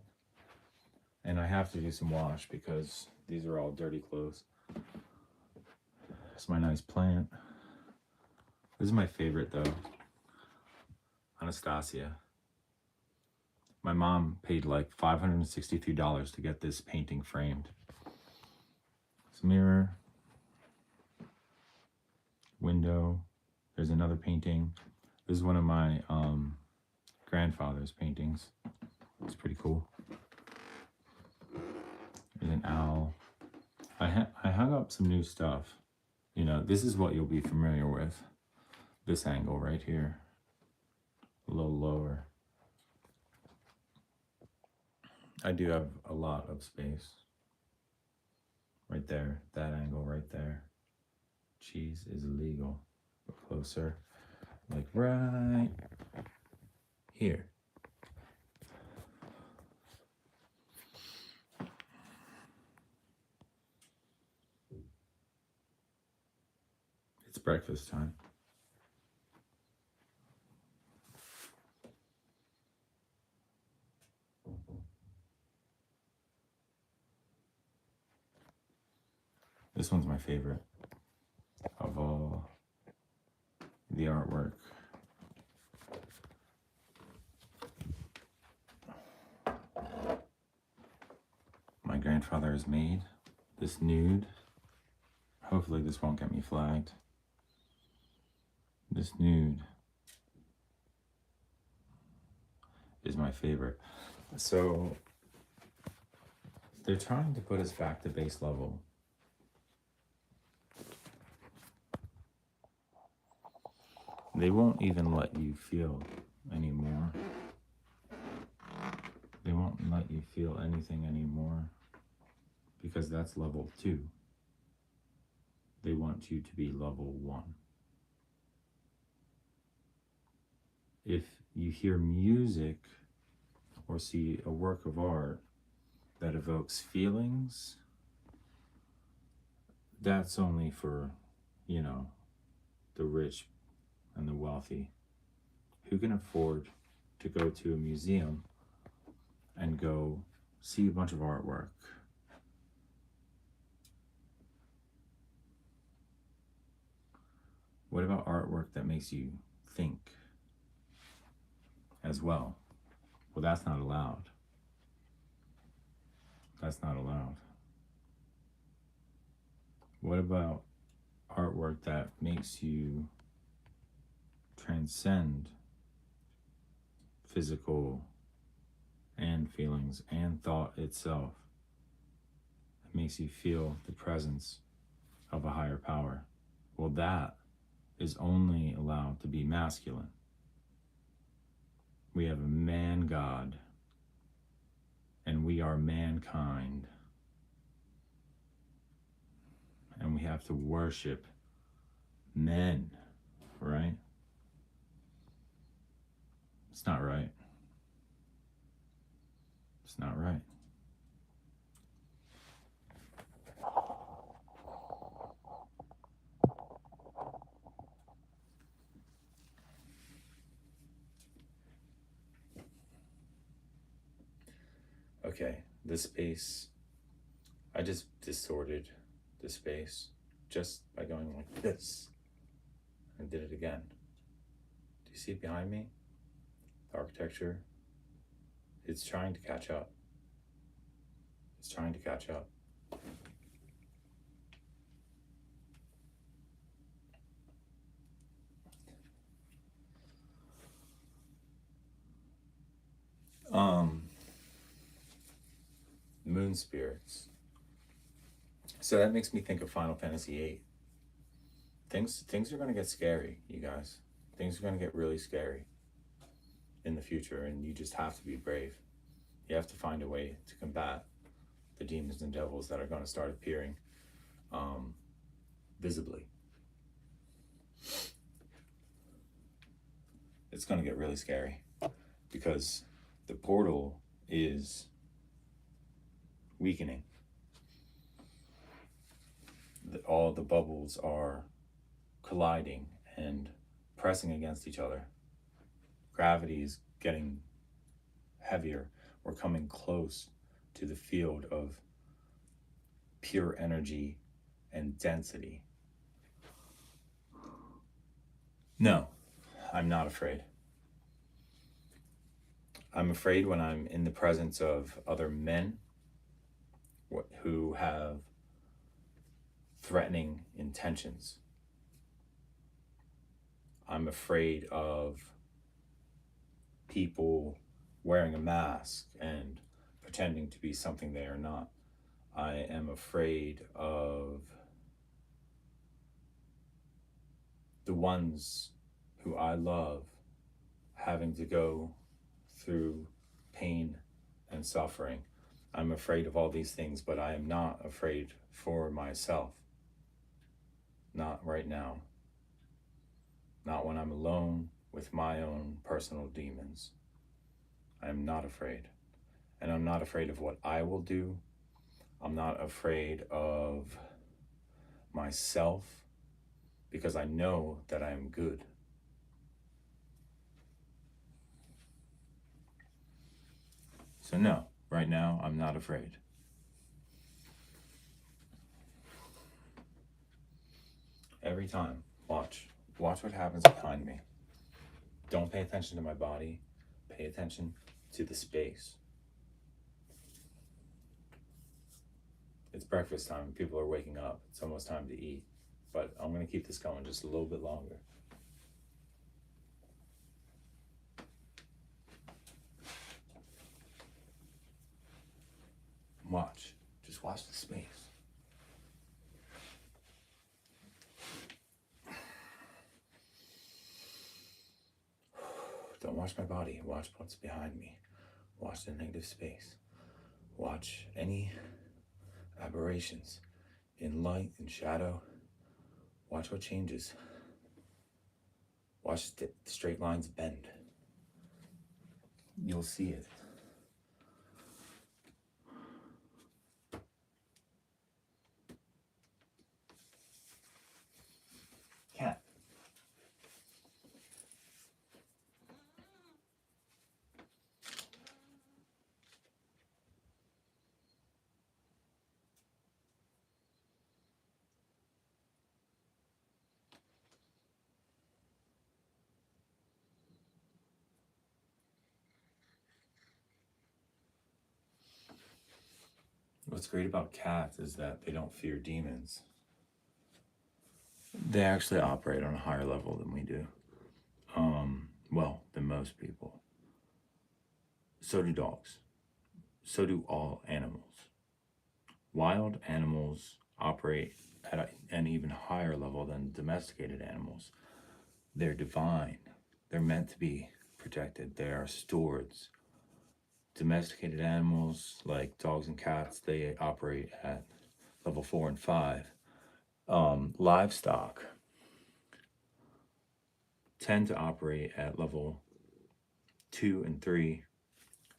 And I have to do some wash because these are all dirty clothes. It's my nice plant. This is my favorite though. Anastasia. My mom paid like $563 to get this painting framed. It's a mirror. Window. There's another painting. This is one of my grandfather's paintings. It's pretty cool. There's an owl. I hung up some new stuff. You know, this is what you'll be familiar with. This angle right here. A little lower. I do have a lot of space. Right there. That angle right there. Cheese is illegal. Go closer. Like right here. It's breakfast time. This one's my favorite of all the artwork. My grandfather has made this nude. Hopefully this won't get me flagged. This nude is my favorite. So they're trying to put us back to base level. They won't even let you feel anymore. They won't let you feel anything anymore because that's level 2. They want you to be level 1. If you hear music or see a work of art that evokes feelings, that's only for, you know, the rich and the wealthy who can afford to go to a museum and go see a bunch of artwork. What about artwork that makes you think as well? Well, that's not allowed. That's not allowed. What about artwork that makes you transcend physical and feelings and thought itself? makes you feel the presence of a higher power. Well, that is only allowed to be masculine. We have a man God, and we are mankind. And we have to worship men, right? It's not right. It's not right. Okay, this space, I just distorted the space just by going like this. I did it again. Do you see it behind me? The architecture, it's trying to catch up. It's trying to catch up. Moon spirits. So that makes me think of Final Fantasy VIII. Things are going to get scary, you guys. Things are going to get really scary in the future, and you just have to be brave. You have to find a way to combat the demons and devils that are going to start appearing visibly. It's going to get really scary because the portal is weakening. All the bubbles are colliding and pressing against each other. Gravity is getting heavier. We're coming close to the field of pure energy and density. No, I'm not afraid. I'm afraid when I'm in the presence of other men who have threatening intentions. I'm afraid of people wearing a mask and pretending to be something they are not. I am afraid of the ones who I love having to go through pain and suffering. I'm afraid of all these things, but I am not afraid for myself. Not right now. Not when I'm alone with my own personal demons. I am not afraid. And I'm not afraid of what I will do. I'm not afraid of myself because I know that I am good. So no, right now I'm not afraid. Every time, watch what happens behind me. Don't pay attention to my body, pay attention to the space. It's breakfast time, people are waking up, it's almost time to eat, but I'm gonna keep this going just a little bit longer. Watch, just watch the space. Don't watch my body, watch what's behind me. Watch the negative space. Watch any aberrations in light and shadow. Watch what changes. Watch the straight lines bend. You'll see it. Cat. What's great about cats is that they don't fear demons. They actually operate on a higher level than we do. Well, than most people. So do dogs. So do all animals. Wild animals operate at an even higher level than domesticated animals. They're divine. They're meant to be protected. They are stewards. Domesticated animals like dogs and cats, they operate at level 4 and 5. Livestock tend to operate at level 2 and 3,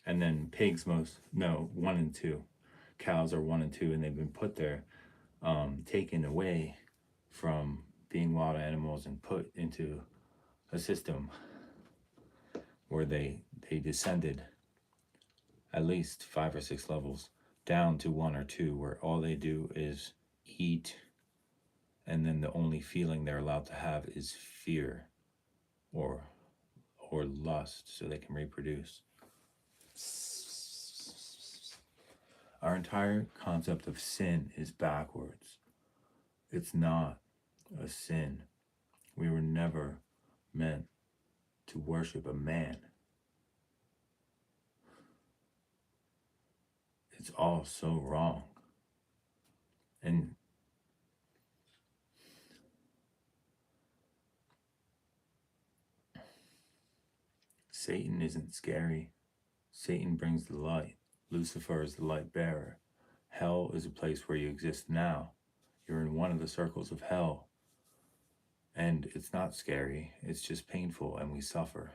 and then pigs 1 and 2. Cows are 1 and 2, and they've been put there, taken away from being wild animals and put into a system where they descended at least 5 or 6 levels down to 1 or 2, where all they do is eat, and then the only feeling they're allowed to have is fear or lust, so they can reproduce. Our entire concept of sin is backwards. It's not a sin. We were never meant to worship a man. It's all so wrong. And Satan isn't scary. Satan brings the light. Lucifer is the light bearer. Hell is a place where you exist now. You're in one of the circles of hell. And it's not scary. It's just painful, and we suffer.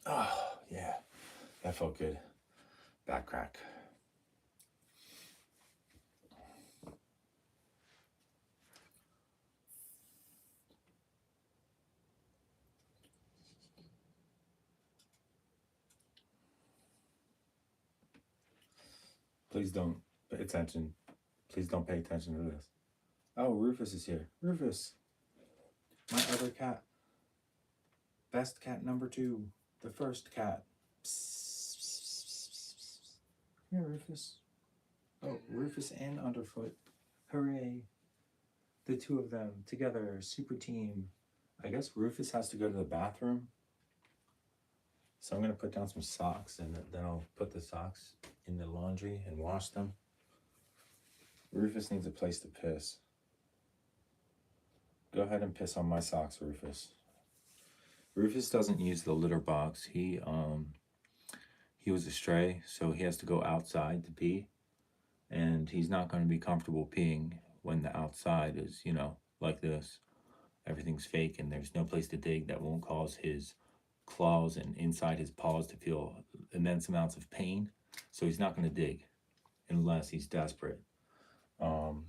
Oh, yeah. That felt good. Back crack. Please don't pay attention. Please don't pay attention to this. Oh, Rufus is here. Rufus. My other cat. Best cat number 2. The first cat. Here, Rufus. Oh, Rufus and Underfoot. Hooray. The two of them together, super team. I guess Rufus has to go to the bathroom. So I'm going to put down some socks, and then I'll put the socks in the laundry and wash them. Rufus needs a place to piss. Go ahead and piss on my socks, Rufus. Rufus doesn't use the litter box. He was a stray, so he has to go outside to pee. And he's not going to be comfortable peeing when the outside is, like this. Everything's fake, and there's no place to dig that won't cause his claws and inside his paws to feel immense amounts of pain. So he's not going to dig unless he's desperate. So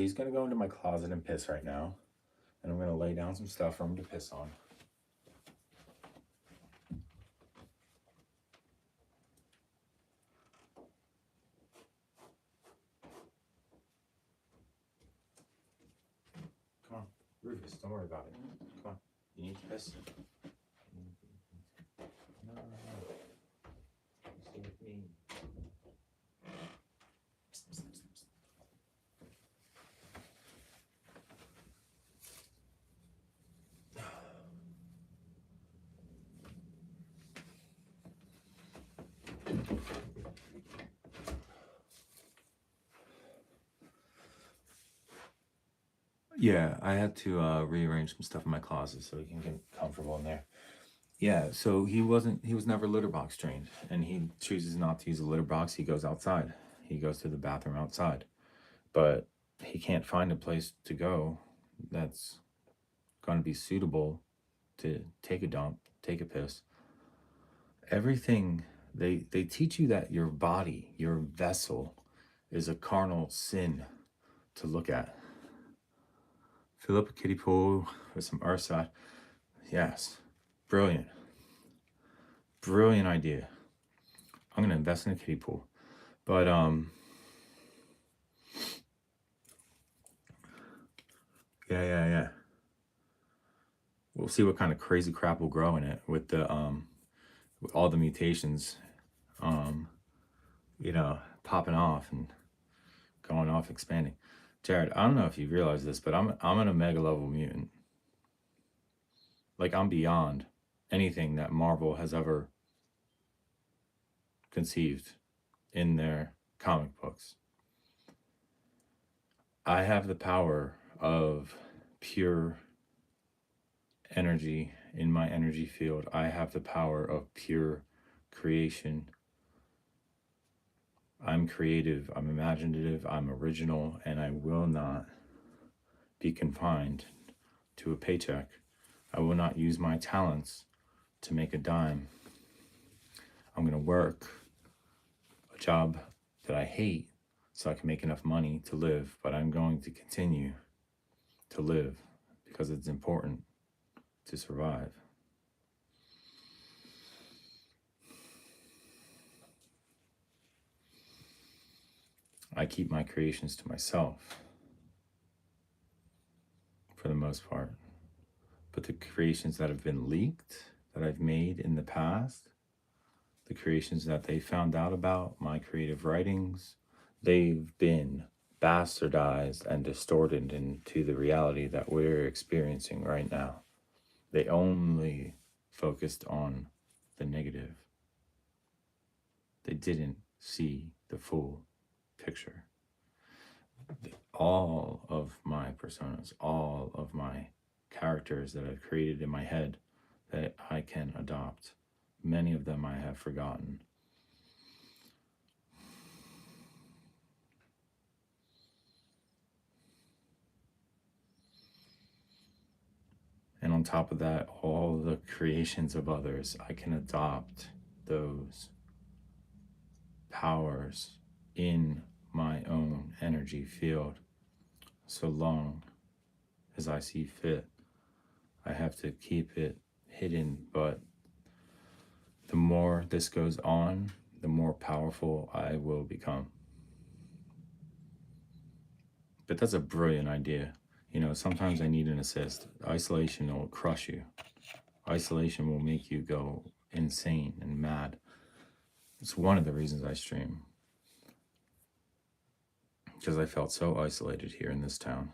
he's going to go into my closet and piss right now. And I'm going to lay down some stuff for him to piss on. Come on, Rufus, don't worry about it. Come on, you need to piss? No. Stay with me. Yeah, I had to rearrange some stuff in my closet so he can get comfortable in there. Yeah, so he was never litter box trained, and he chooses not to use a litter box. He goes outside. He goes to the bathroom outside. But he can't find a place to go that's going to be suitable to take a dump, take a piss. Everything, they teach you that your body, your vessel, is a carnal sin to look at. Fill up a kiddie pool with some Ursat. Yes, brilliant. Brilliant idea. I'm gonna invest in a kiddie pool. But yeah. We'll see what kind of crazy crap will grow in it with the with all the mutations popping off and going off, expanding. Jared, I don't know if you realize this, but I'm an Omega level mutant. Like, I'm beyond anything that Marvel has ever conceived in their comic books. I have the power of pure energy in my energy field. I have the power of pure creation. I'm creative, I'm imaginative, I'm original, and I will not be confined to a paycheck. I will not use my talents to make a dime. I'm going to work a job that I hate so I can make enough money to live, but I'm going to continue to live because it's important to survive. I keep my creations to myself for the most part. But the creations that have been leaked, that I've made in the past, the creations that they found out about, my creative writings, they've been bastardized and distorted into the reality that we're experiencing right now. They only focused on the negative. They didn't see the full picture. All of my personas, all of my characters that I've created in my head that I can adopt, many of them I have forgotten. And on top of that, all the creations of others, I can adopt those powers in my own energy field so long as I see fit. I have to keep it hidden, but the more this goes on, the more powerful I will become. But that's a brilliant idea. You know, sometimes I need an assist. Isolation will crush you. Isolation will make you go insane and mad. It's one of the reasons I stream. Because I felt so isolated here in this town.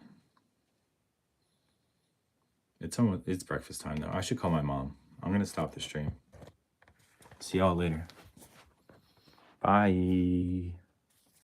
It's breakfast time though. I should call my mom. I'm gonna stop the stream. See y'all later. Bye.